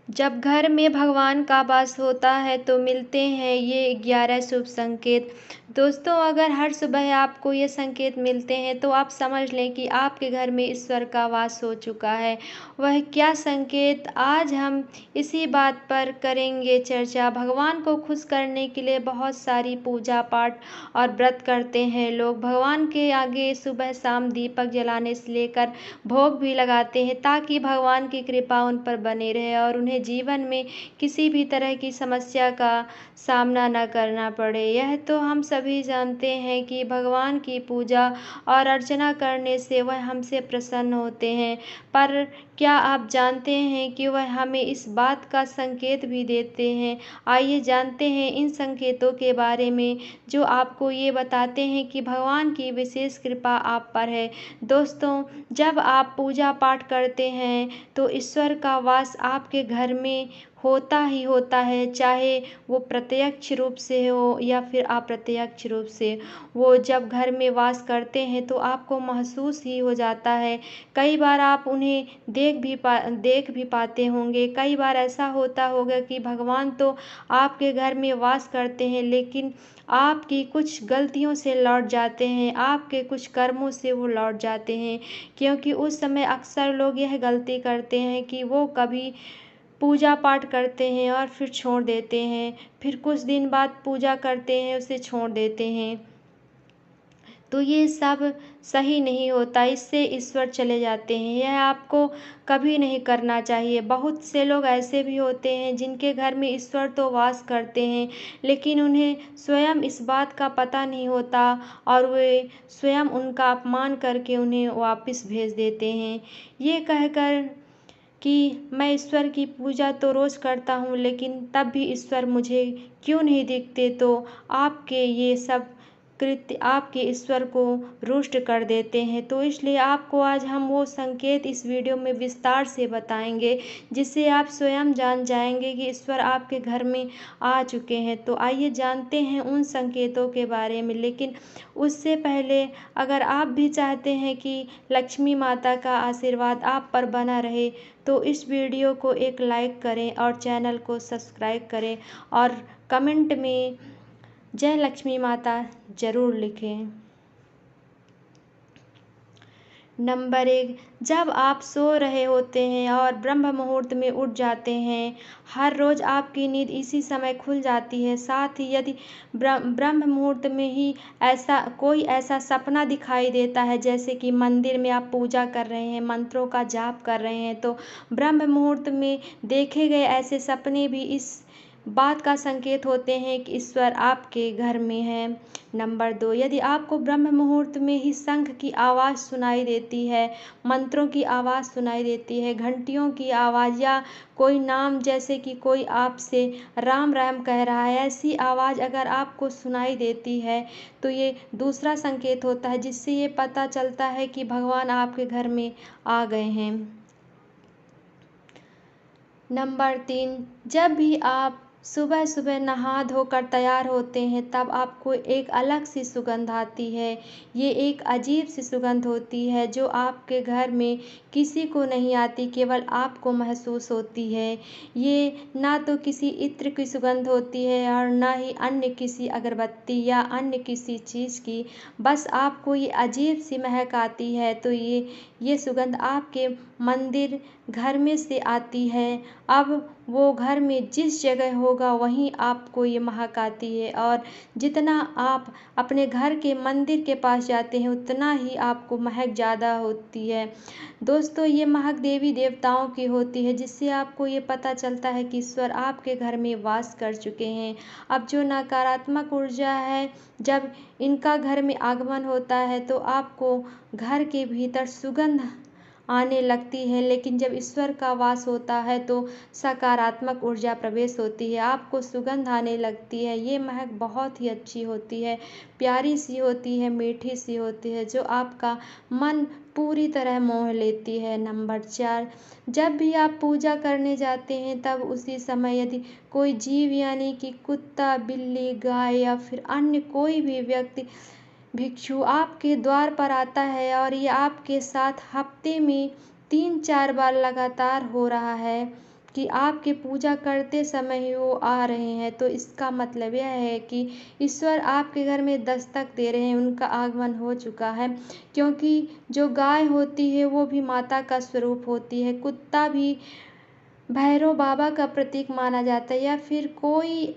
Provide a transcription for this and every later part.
जब घर में भगवान का वास होता है तो मिलते हैं ये 11 शुभ संकेत। दोस्तों, अगर हर सुबह आपको ये संकेत मिलते हैं तो आप समझ लें कि आपके घर में ईश्वर का वास हो चुका है। वह क्या संकेत, आज हम इसी बात पर करेंगे चर्चा। भगवान को खुश करने के लिए बहुत सारी पूजा पाठ और व्रत करते हैं लोग। भगवान के आगे सुबह शाम दीपक जलाने से लेकर भोग भी लगाते हैं ताकि भगवान की कृपा उन पर बनी रहे और उन्हें जीवन में किसी भी तरह की समस्या का सामना न करना पड़े। यह तो हम सभी जानते हैं कि भगवान की पूजा और अर्चना करने से वह हमसे प्रसन्न होते हैं, पर क्या आप जानते हैं कि वह हमें इस बात का संकेत भी देते हैं। आइए जानते हैं इन संकेतों के बारे में जो आपको ये बताते हैं कि भगवान की विशेष कृपा आप पर है। दोस्तों, जब आप पूजा पाठ करते हैं तो ईश्वर का वास आपके घर में होता ही होता है, चाहे वो प्रत्यक्ष रूप से हो या फिर अप्रत्यक्ष रूप से। वो जब घर में वास करते हैं तो आपको महसूस ही हो जाता है। कई बार आप उन्हें देख भी पाते होंगे। कई बार ऐसा होता होगा कि भगवान तो आपके घर में वास करते हैं, लेकिन आपकी कुछ गलतियों से लौट जाते हैं, आपके कुछ कर्मों से वो लौट जाते हैं। क्योंकि उस समय अक्सर लोग यह गलती करते हैं कि वो कभी पूजा पाठ करते हैं और फिर छोड़ देते हैं, फिर कुछ दिन बाद पूजा करते हैं, उसे छोड़ देते हैं। तो ये सब सही नहीं होता, इससे ईश्वर चले जाते हैं। यह आपको कभी नहीं करना चाहिए। बहुत से लोग ऐसे भी होते हैं जिनके घर में ईश्वर तो वास करते हैं, लेकिन उन्हें स्वयं इस बात का पता नहीं होता और वे स्वयं उनका अपमान करके उन्हें वापस भेज देते हैं, ये कहकर कि मैं ईश्वर की पूजा तो रोज़ करता हूँ, लेकिन तब भी ईश्वर मुझे क्यों नहीं दिखते। तो आपके ये सब कृत्य आपके ईश्वर को रुष्ट कर देते हैं। तो इसलिए आपको आज हम वो संकेत इस वीडियो में विस्तार से बताएंगे, जिससे आप स्वयं जान जाएंगे कि ईश्वर आपके घर में आ चुके हैं। तो आइए जानते हैं उन संकेतों के बारे में। लेकिन उससे पहले, अगर आप भी चाहते हैं कि लक्ष्मी माता का आशीर्वाद आप पर बना रहे, तो इस वीडियो को एक लाइक करें और चैनल को सब्सक्राइब करें और कमेंट में जय लक्ष्मी माता ज़रूर लिखें। नंबर 1, जब आप सो रहे होते हैं और ब्रह्म मुहूर्त में उठ जाते हैं। हर रोज़ आपकी नींद इसी समय खुल जाती है। साथ ही यदि ब्रह्म मुहूर्त में ही ऐसा सपना दिखाई देता है, जैसे कि मंदिर में आप पूजा कर रहे हैं, मंत्रों का जाप कर रहे हैं, तो ब्रह्म मुहूर्त में देखे गए ऐसे सपने भी इस बात का संकेत होते हैं कि ईश्वर आपके घर में है। नंबर 2, यदि आपको ब्रह्म मुहूर्त में ही शंख की आवाज़ सुनाई देती है, मंत्रों की आवाज़ सुनाई देती है, घंटियों की आवाज़ या कोई नाम, जैसे कि कोई आपसे राम राम कह रहा है, ऐसी आवाज़ अगर आपको सुनाई देती है, तो ये दूसरा संकेत होता है, जिससे ये पता चलता है कि भगवान आपके घर में आ गए हैं। नंबर 3, जब भी आप सुबह सुबह नहा धोकर तैयार होते हैं, तब आपको एक अलग सी सुगंध आती है। ये एक अजीब सी सुगंध होती है जो आपके घर में किसी को नहीं आती, केवल आपको महसूस होती है। ये ना तो किसी इत्र की सुगंध होती है और ना ही अन्य किसी अगरबत्ती या अन्य किसी चीज़ की, बस आपको ये अजीब सी महक आती है। तो ये सुगंध आपके मंदिर घर में से आती है। अब वो घर में जिस जगह होगा वहीं आपको ये महक आती है, और जितना आप अपने घर के मंदिर के पास जाते हैं उतना ही आपको महक ज़्यादा होती है। दोस्तों, ये महक देवी देवताओं की होती है, जिससे आपको ये पता चलता है कि ईश्वर आपके घर में वास कर चुके हैं। अब जो नकारात्मक ऊर्जा है, जब इनका घर में आगमन होता है तो आपको घर के भीतर सुगंध आने लगती है, लेकिन जब ईश्वर का वास होता है तो सकारात्मक ऊर्जा प्रवेश होती है, आपको सुगंध आने लगती है। ये महक बहुत ही अच्छी होती है, प्यारी सी होती है, मीठी सी होती है, जो आपका मन पूरी तरह मोह लेती है। नंबर 4, जब भी आप पूजा करने जाते हैं तब उसी समय यदि कोई जीव, यानी कि कुत्ता, बिल्ली, गाय या फिर अन्य कोई भी व्यक्ति, भिक्षु आपके द्वार पर आता है और ये आपके साथ हफ्ते में 3-4 बार लगातार हो रहा है, कि आपके पूजा करते समय ही वो आ रहे हैं, तो इसका मतलब यह है कि ईश्वर आपके घर में दस्तक दे रहे हैं, उनका आगमन हो चुका है। क्योंकि जो गाय होती है वो भी माता का स्वरूप होती है, कुत्ता भी भैरव बाबा का प्रतीक माना जाता है, या फिर कोई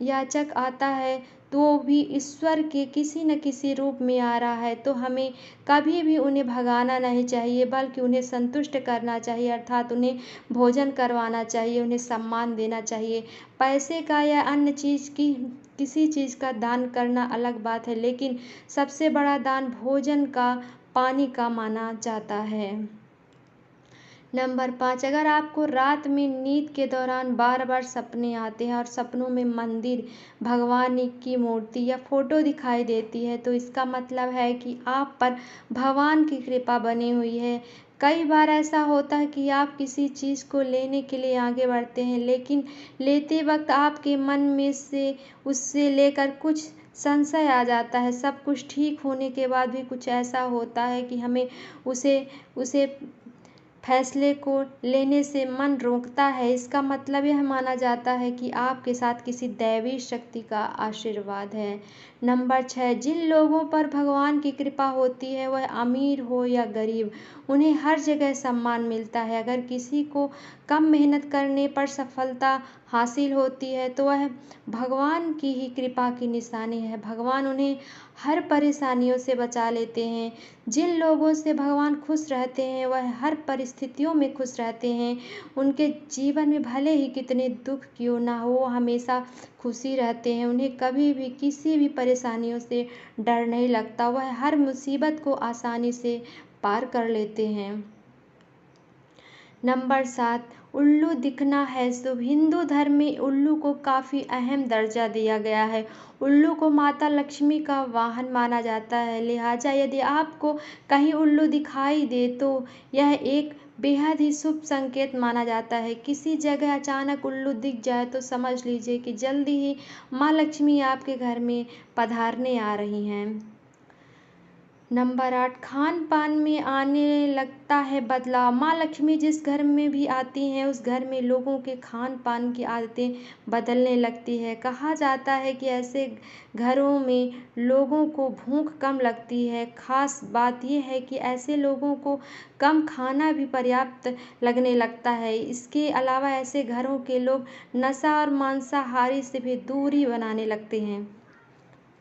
याचक आता है तो वो भी ईश्वर के किसी न किसी रूप में आ रहा है। तो हमें कभी भी उन्हें भगाना नहीं चाहिए, बल्कि उन्हें संतुष्ट करना चाहिए, अर्थात उन्हें भोजन करवाना चाहिए, उन्हें सम्मान देना चाहिए। पैसे का या अन्य चीज़ की किसी चीज़ का दान करना अलग बात है, लेकिन सबसे बड़ा दान भोजन का, पानी का माना जाता है। नंबर 5, अगर आपको रात में नींद के दौरान बार बार सपने आते हैं और सपनों में मंदिर, भगवान की मूर्ति या फोटो दिखाई देती है, तो इसका मतलब है कि आप पर भगवान की कृपा बनी हुई है। कई बार ऐसा होता है कि आप किसी चीज़ को लेने के लिए आगे बढ़ते हैं, लेकिन लेते वक्त आपके मन में से उससे लेकर कुछ संशय आ जाता है। सब कुछ ठीक होने के बाद भी कुछ ऐसा होता है कि हमें उसे उसे फैसले को लेने से मन रोकता है। इसका मतलब यह माना जाता है कि आपके साथ किसी दैवी शक्ति का आशीर्वाद है। नंबर 6, जिन लोगों पर भगवान की कृपा होती है, वह अमीर हो या गरीब, उन्हें हर जगह सम्मान मिलता है। अगर किसी को कम मेहनत करने पर सफलता हासिल होती है, तो वह भगवान की ही कृपा की निशानी है। भगवान उन्हें हर परेशानियों से बचा लेते हैं। जिन लोगों से भगवान खुश रहते हैं, वह हर परिस्थितियों में खुश रहते हैं। उनके जीवन में भले ही कितने दुख क्यों ना हो, वो हमेशा खुशी रहते हैं। उन्हें कभी भी किसी भी परेशानियों से डर नहीं लगता, वह हर मुसीबत को आसानी से पार कर लेते हैं। नंबर 7, उल्लू दिखना है शुभ। हिंदू धर्म में उल्लू को काफ़ी अहम दर्जा दिया गया है। उल्लू को माता लक्ष्मी का वाहन माना जाता है, लिहाजा यदि आपको कहीं उल्लू दिखाई दे तो यह एक बेहद ही शुभ संकेत माना जाता है। किसी जगह अचानक उल्लू दिख जाए तो समझ लीजिए कि जल्दी ही माँ लक्ष्मी आपके घर में पधारने आ रही हैं। नंबर 8, खान पान में आने लगता है बदलाव। माँ लक्ष्मी जिस घर में भी आती हैं, उस घर में लोगों के खान पान की आदतें बदलने लगती है। कहा जाता है कि ऐसे घरों में लोगों को भूख कम लगती है। खास बात यह है कि ऐसे लोगों को कम खाना भी पर्याप्त लगने लगता है। इसके अलावा ऐसे घरों के लोग नशा और मांसाहारी से भी दूरी बनाने लगते हैं।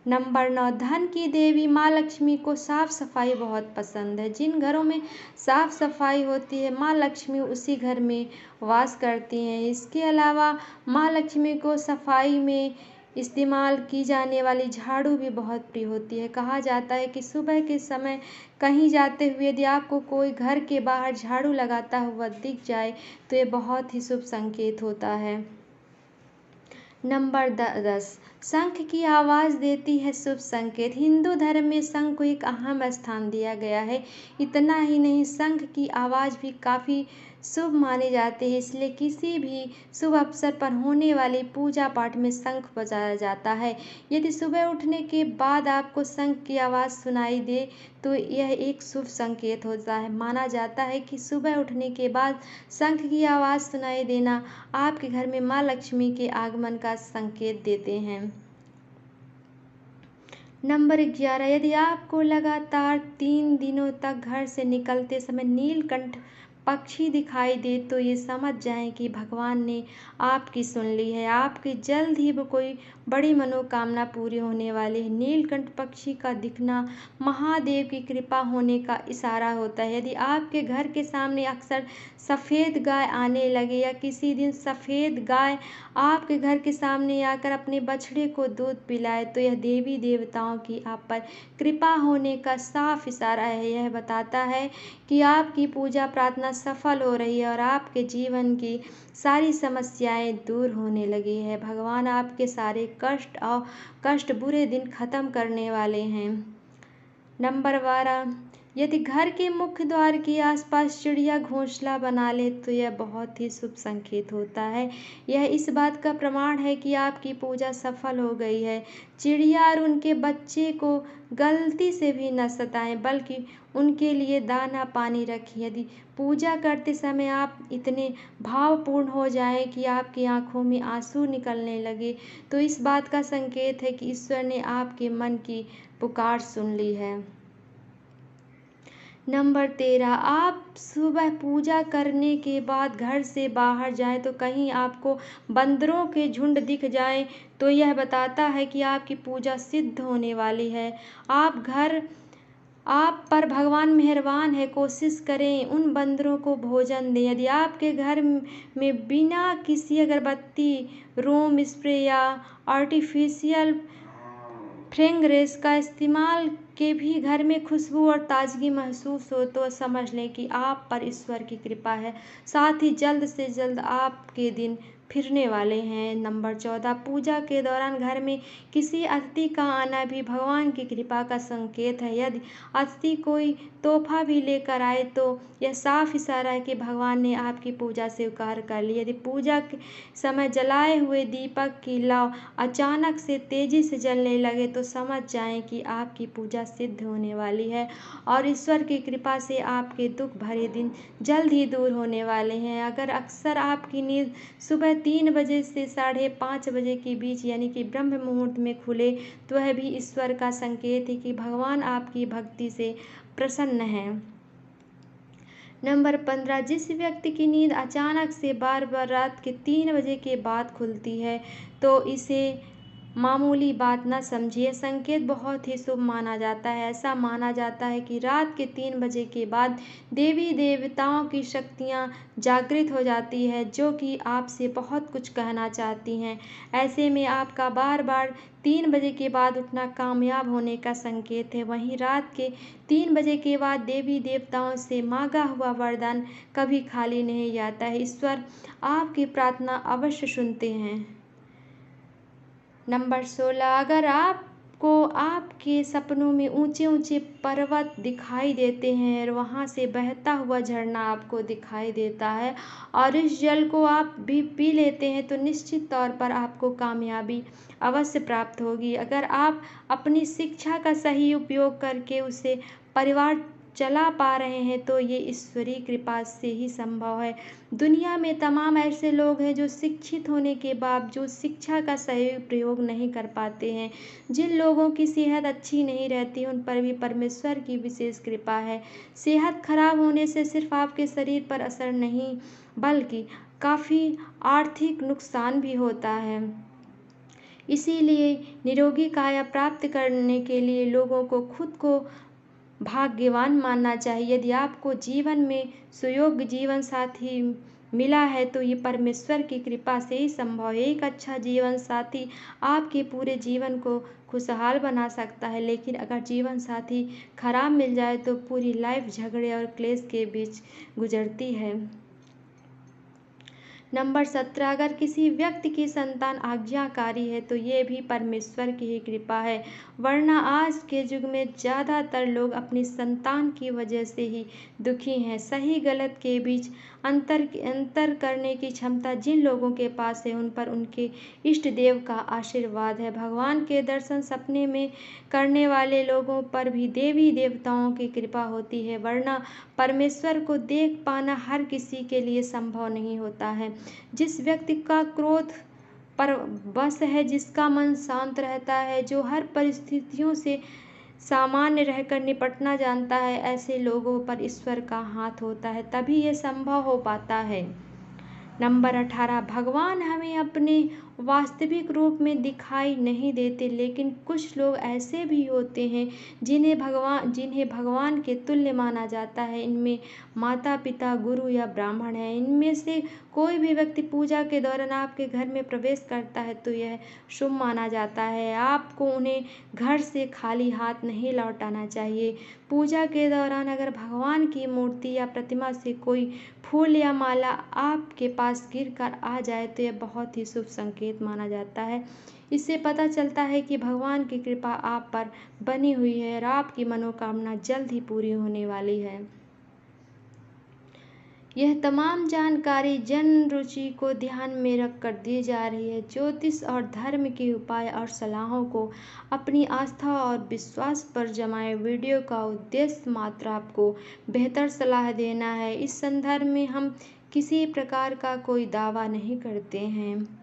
नंबर 9, धन की देवी माँ लक्ष्मी को साफ सफाई बहुत पसंद है। जिन घरों में साफ सफाई होती है, माँ लक्ष्मी उसी घर में वास करती हैं। इसके अलावा माँ लक्ष्मी को सफाई में इस्तेमाल की जाने वाली झाड़ू भी बहुत प्रिय होती है। कहा जाता है कि सुबह के समय कहीं जाते हुए यदि आपको कोई घर के बाहर झाड़ू लगाता हुआ दिख जाए, तो ये बहुत ही शुभ संकेत होता है। नंबर 10, शंख की आवाज़ देती है शुभ संकेत। हिंदू धर्म में शंख को एक अहम स्थान दिया गया है। इतना ही नहीं, शंख की आवाज़ भी काफ़ी शुभ माने जाते हैं, इसलिए किसी भी शुभ अवसर पर होने वाली पूजा पाठ में शंख बजाया जाता है। यदि सुबह उठने के बाद आपको शंख की आवाज़ सुनाई दे तो यह एक शुभ संकेत होता है। माना जाता है कि सुबह उठने के बाद शंख की आवाज़ सुनाई देना आपके घर में माँ लक्ष्मी के आगमन का संकेत देते हैं। नंबर 11, यदि आपको लगातार 3 दिनों तक घर से निकलते समय नीलकंठ पक्षी दिखाई दे तो ये समझ जाएं कि भगवान ने आपकी सुन ली है। आपकी जल्द ही वो कोई बड़ी मनोकामना पूरी होने वाली है। नीलकंठ पक्षी का दिखना महादेव की कृपा होने का इशारा होता है। यदि आपके घर के सामने अक्सर सफ़ेद गाय आने लगे या किसी दिन सफ़ेद गाय आपके घर के सामने आकर अपने बछड़े को दूध पिलाए, तो यह देवी देवताओं की आप पर कृपा होने का साफ इशारा है। यह बताता है कि आपकी पूजा प्रार्थना सफल हो रही है और आपके जीवन की सारी समस्याएं दूर होने लगी है। भगवान आपके सारे कष्ट बुरे दिन खत्म करने वाले हैं। नंबर 12, यदि घर के मुख्य द्वार के आसपास चिड़िया घोंसला बना ले तो यह बहुत ही शुभ संकेत होता है। यह इस बात का प्रमाण है कि आपकी पूजा सफल हो गई है। चिड़िया और उनके बच्चे को गलती से भी न सताएं, बल्कि उनके लिए दाना पानी रखें। यदि पूजा करते समय आप इतने भावपूर्ण हो जाएं कि आपकी आंखों में आंसू निकलने लगे, तो इस बात का संकेत है कि ईश्वर ने आपके मन की पुकार सुन ली है। नंबर 13, आप सुबह पूजा करने के बाद घर से बाहर जाएं तो कहीं आपको बंदरों के झुंड दिख जाएं तो यह बताता है कि आपकी पूजा सिद्ध होने वाली है। आप पर भगवान मेहरबान है। कोशिश करें उन बंदरों को भोजन दें। यदि आपके घर में बिना किसी अगरबत्ती, रूम स्प्रे या आर्टिफिशियल फ्रेगरेंस का इस्तेमाल के भी घर में खुशबू और ताजगी महसूस हो तो समझ लें कि आप पर ईश्वर की कृपा है। साथ ही जल्द से जल्द आपके दिन फिरने वाले हैं। नंबर 14, पूजा के दौरान घर में किसी अतिथि का आना भी भगवान की कृपा का संकेत है। यदि अतिथि कोई तोहफा भी लेकर आए तो यह साफ इशारा है कि भगवान ने आपकी पूजा स्वीकार कर ली। यदि पूजा के समय जलाए हुए दीपक की लौ अचानक से तेजी से जलने लगे तो समझ जाएं कि आपकी पूजा सिद्ध होने वाली है और ईश्वर की कृपा से आपके दुख भरे दिन जल्द ही दूर होने वाले हैं। अगर अक्सर आपकी नींद सुबह 3 बजे से 5:30 बजे के बीच यानी कि ब्रह्म मुहूर्त में खुले तो वह भी ईश्वर का संकेत है कि भगवान आपकी भक्ति से प्रसन्न है। नंबर 15, जिस व्यक्ति की नींद अचानक से बार बार रात के 3 बजे के बाद खुलती है तो इसे मामूली बात न समझिए। संकेत बहुत ही शुभ माना जाता है। ऐसा माना जाता है कि रात के 3 बजे के बाद देवी देवताओं की शक्तियाँ जागृत हो जाती है जो कि आपसे बहुत कुछ कहना चाहती हैं। ऐसे में आपका बार बार 3 बजे के बाद उठना कामयाब होने का संकेत है। वहीं रात के 3 बजे के बाद देवी देवताओं से मांगा हुआ वरदान कभी खाली नहीं जाता है। ईश्वर आपकी प्रार्थना अवश्य सुनते हैं। नंबर 16, अगर आपको आपके सपनों में ऊंचे ऊंचे पर्वत दिखाई देते हैं और वहां से बहता हुआ झरना आपको दिखाई देता है और इस जल को आप भी पी लेते हैं तो निश्चित तौर पर आपको कामयाबी अवश्य प्राप्त होगी। अगर आप अपनी शिक्षा का सही उपयोग करके उसे परिवार चला पा रहे हैं तो ये ईश्वरीय कृपा से ही संभव है। दुनिया में तमाम ऐसे लोग हैं जो शिक्षित होने के बावजूद शिक्षा का सही प्रयोग नहीं कर पाते हैं। जिन लोगों की सेहत अच्छी नहीं रहती उन पर भी परमेश्वर की विशेष कृपा है। सेहत खराब होने से सिर्फ आपके शरीर पर असर नहीं बल्कि काफ़ी आर्थिक नुकसान भी होता है। इसीलिए निरोगी काया प्राप्त करने के लिए लोगों को खुद को भाग्यवान मानना चाहिए। यदि आपको जीवन में सुयोग्य जीवन साथी मिला है तो ये परमेश्वर की कृपा से ही संभव है। एक अच्छा जीवन साथी आपके पूरे जीवन को खुशहाल बना सकता है, लेकिन अगर जीवन साथी खराब मिल जाए तो पूरी लाइफ झगड़े और क्लेश के बीच गुजरती है। नंबर 17, अगर किसी व्यक्ति की संतान आज्ञाकारी है तो ये भी परमेश्वर की ही कृपा है, वरना आज के युग में ज़्यादातर लोग अपनी संतान की वजह से ही दुखी हैं। सही गलत के बीच अंतर करने की क्षमता जिन लोगों के पास है उन पर उनके इष्ट देव का आशीर्वाद है। भगवान के दर्शन सपने में करने वाले लोगों पर भी देवी देवताओं की कृपा होती है, वरना परमेश्वर को देख पाना हर किसी के लिए संभव नहीं होता है। जिस व्यक्ति का क्रोध पर बस है, जिसका मन शांत रहता है, जो हर परिस्थितियों से सामान्य रहकर निपटना जानता है, ऐसे लोगों पर ईश्वर का हाथ होता है, तभी ये संभव हो पाता है। नंबर 18, भगवान हमें अपने वास्तविक रूप में दिखाई नहीं देते, लेकिन कुछ लोग ऐसे भी होते हैं जिन्हें भगवान के तुल्य माना जाता है। इनमें माता पिता, गुरु या ब्राह्मण हैं। इनमें से कोई भी व्यक्ति पूजा के दौरान आपके घर में प्रवेश करता है तो यह शुभ माना जाता है। आपको उन्हें घर से खाली हाथ नहीं लौटाना चाहिए। पूजा के दौरान अगर भगवान की मूर्ति या प्रतिमा से कोई फूल या माला आपके पास गिर कर आ जाए तो यह बहुत ही शुभ संकेत माना जाता है। इससे पता चलता है कि भगवान की कृपा आप पर बनी हुई है और आपकी मनोकामना जल्द ही पूरी होने वाली है। यह तमाम जानकारी जन रुचि को ध्यान में रखकर दी जा रही है। ज्योतिष और धर्म के उपाय और सलाहों को अपनी आस्था और विश्वास पर जमाएं। वीडियो का उद्देश्य मात्र आपको बेहतर सलाह देना है। इस संदर्भ में हम किसी प्रकार का कोई दावा नहीं करते हैं।